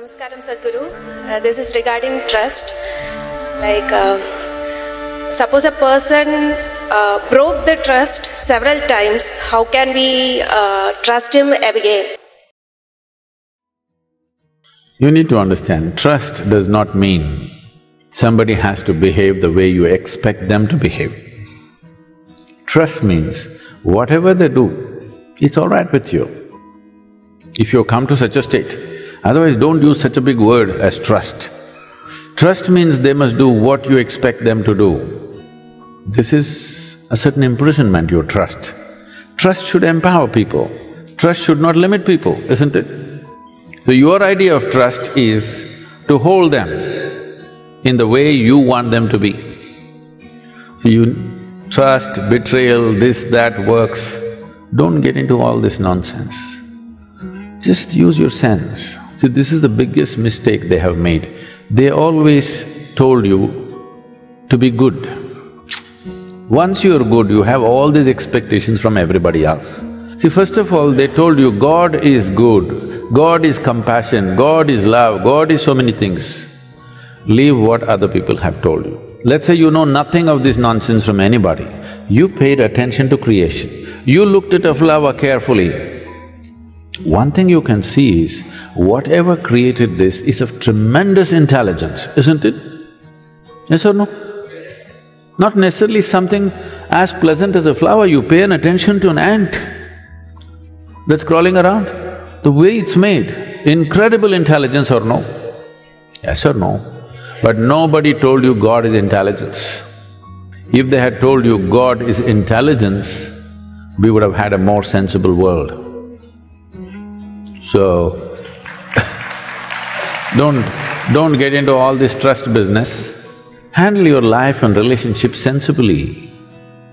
Namaskaram Sadhguru. This is regarding trust. Suppose a person broke the trust several times, how can we trust him again? You need to understand, trust does not mean somebody has to behave the way you expect them to behave. Trust means whatever they do, it's all right with you. If you come to such a state, otherwise don't use such a big word as trust. Trust means they must do what you expect them to do. This is a certain imprisonment, your trust. Trust should empower people. Trust should not limit people, isn't it? So your idea of trust is to hold them in the way you want them to be. So you trust, betrayal, this, that works. Don't get into all this nonsense. Just use your sense. See, this is the biggest mistake they have made. They always told you to be good. Once you're good, you have all these expectations from everybody else. See, first of all, they told you God is good, God is compassion, God is love, God is so many things. Leave what other people have told you. Let's say you know nothing of this nonsense from anybody. You paid attention to creation. You looked at a flower carefully. One thing you can see is, whatever created this is of tremendous intelligence, isn't it? Yes or no? Not necessarily something as pleasant as a flower, you pay an attention to an ant that's crawling around. The way it's made, incredible intelligence or no? Yes or no? But nobody told you God is intelligence. If they had told you God is intelligence, we would have had a more sensible world. So, don't get into all this trust business. Handle your life and relationships sensibly,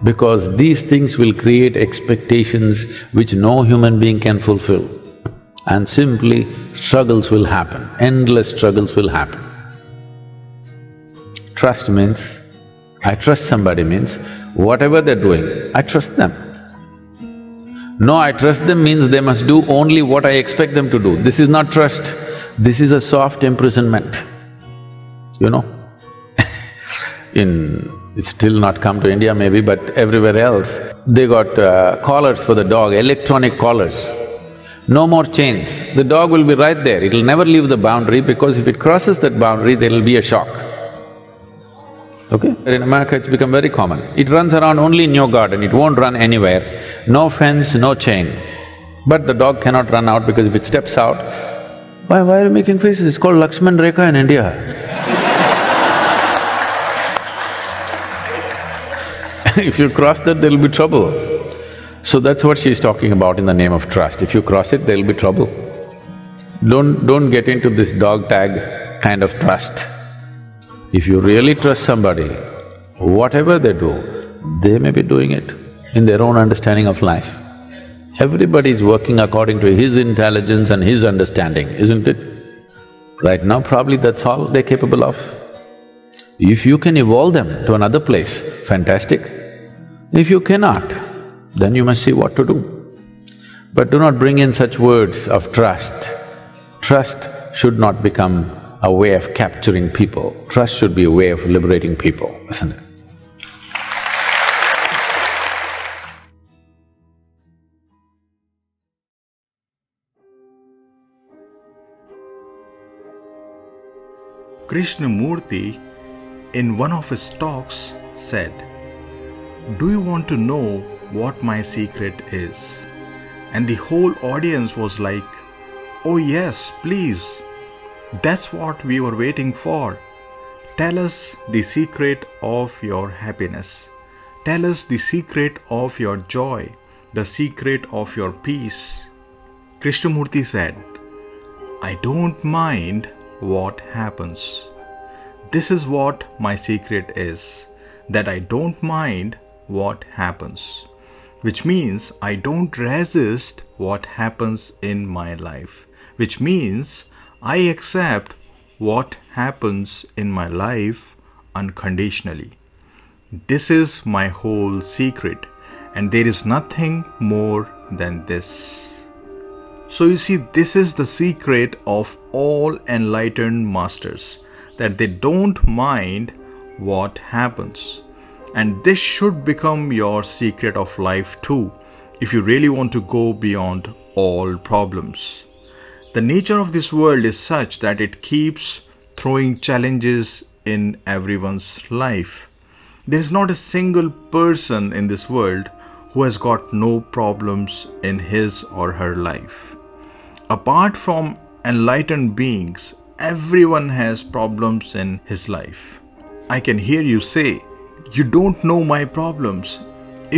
because these things will create expectations which no human being can fulfill. And simply, struggles will happen, endless struggles will happen. Trust means, I trust somebody means, whatever they're doing, I trust them. No, I trust them means they must do only what I expect them to do. This is not trust, this is a soft imprisonment, you know. It's still not come to India maybe, but everywhere else, they got collars for the dog, electronic collars. No more chains, the dog will be right there, it'll never leave the boundary, because if it crosses that boundary, there'll be a shock. Okay? In America, it's become very common. It runs around only in your garden, it won't run anywhere. No fence, no chain. But the dog cannot run out, because if it steps out, why are you making faces? It's called Lakshman Rekha in India. If you cross that, there'll be trouble. So that's what she's talking about in the name of trust. If you cross it, there'll be trouble. Don't get into this dog tag kind of trust. If you really trust somebody, whatever they do, they may be doing it in their own understanding of life. Everybody is working according to his intelligence and his understanding, isn't it? Right now, probably that's all they're capable of. If you can evolve them to another place, fantastic. If you cannot, then you must see what to do. But do not bring in such words of trust. Trust should not become a way of capturing people. Trust should be a way of liberating people, isn't it? Krishnamurti, in one of his talks, said, "Do you want to know what my secret is?" And the whole audience was like, "Oh yes, please. That's what we were waiting for. Tell us the secret of your happiness. Tell us the secret of your joy, the secret of your peace." Krishnamurti said, "I don't mind what happens. This is what my secret is, that I don't mind what happens, which means I don't resist what happens in my life, which means I accept what happens in my life unconditionally. This is my whole secret, and there is nothing more than this." So you see, this is the secret of all enlightened masters, that they don't mind what happens. And this should become your secret of life too, if you really want to go beyond all problems. The nature of this world is such that it keeps throwing challenges in everyone's life. There is not a single person in this world who has got no problems in his or her life. Apart from enlightened beings, everyone has problems in his life. I can hear you say, "You don't know my problems."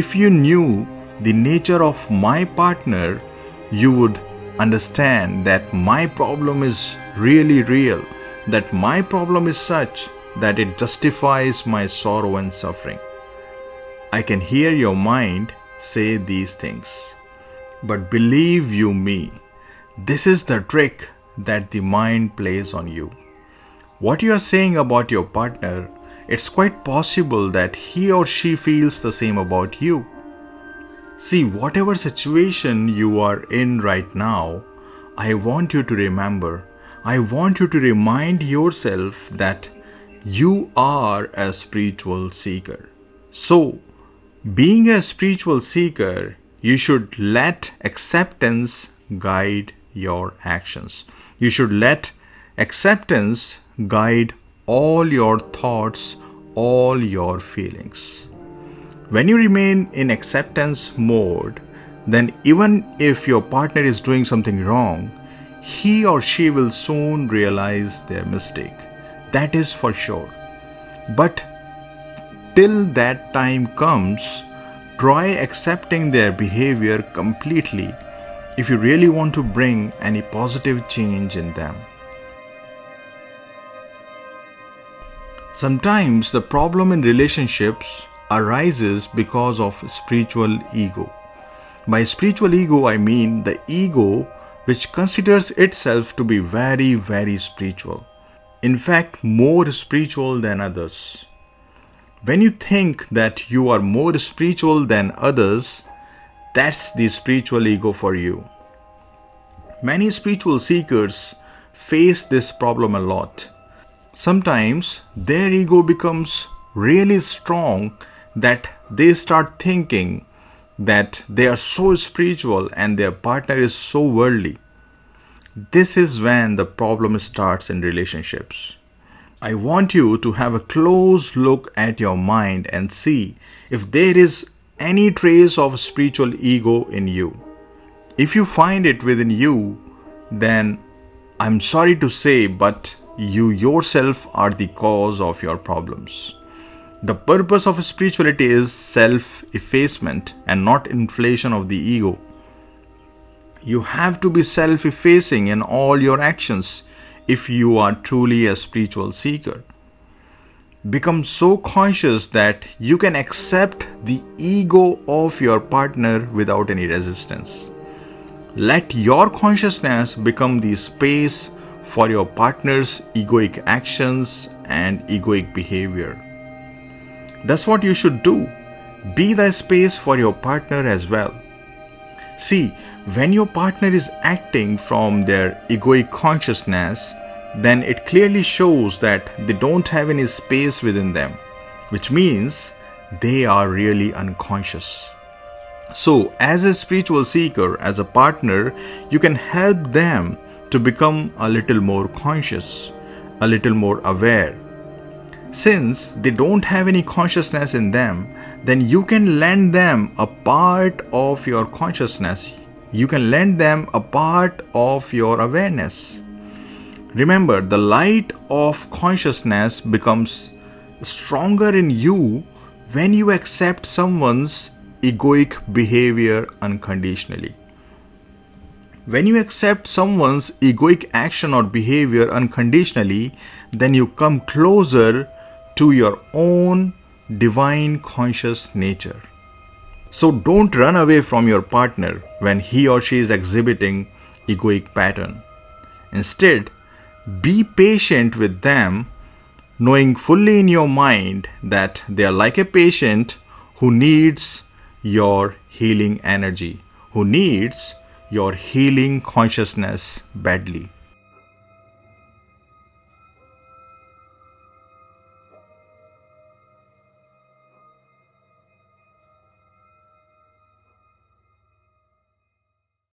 If you knew the nature of my partner, you would understand that my problem is really real, that my problem is such that it justifies my sorrow and suffering. I can hear your mind say these things. But believe you me, this is the trick that the mind plays on you. What you are saying about your partner, it's quite possible that he or she feels the same about you. See, whatever situation you are in right now, I want you to remember, I want you to remind yourself that you are a spiritual seeker. So, being a spiritual seeker, you should let acceptance guide your actions. You should let acceptance guide all your thoughts, all your feelings. When you remain in acceptance mode, then even if your partner is doing something wrong, he or she will soon realize their mistake. That is for sure. But till that time comes, try accepting their behavior completely if you really want to bring any positive change in them. Sometimes the problem in relationships arises because of spiritual ego. By spiritual ego, I mean the ego which considers itself to be very, very spiritual. In fact, more spiritual than others. When you think that you are more spiritual than others, that's the spiritual ego for you. Many spiritual seekers face this problem a lot. Sometimes their ego becomes really strong that they start thinking that they are so spiritual and their partner is so worldly. This is when the problem starts in relationships. I want you to have a close look at your mind and see if there is any trace of spiritual ego in you. If you find it within you, then I'm sorry to say, but you yourself are the cause of your problems. The purpose of spirituality is self-effacement and not inflation of the ego. You have to be self-effacing in all your actions if you are truly a spiritual seeker. Become so conscious that you can accept the ego of your partner without any resistance. Let your consciousness become the space for your partner's egoic actions and egoic behavior. That's what you should do. Be the space for your partner as well. See, when your partner is acting from their egoic consciousness, then it clearly shows that they don't have any space within them, which means they are really unconscious. So, as a spiritual seeker, as a partner, you can help them to become a little more conscious, a little more aware. Since they don't have any consciousness in them, then you can lend them a part of your consciousness. You can lend them a part of your awareness. Remember, the light of consciousness becomes stronger in you when you accept someone's egoic behavior unconditionally. When you accept someone's egoic action or behavior unconditionally, then you come closer to your own divine conscious nature. So don't run away from your partner when he or she is exhibiting egoic pattern. Instead, be patient with them, knowing fully in your mind that they are like a patient who needs your healing energy, who needs your healing consciousness badly.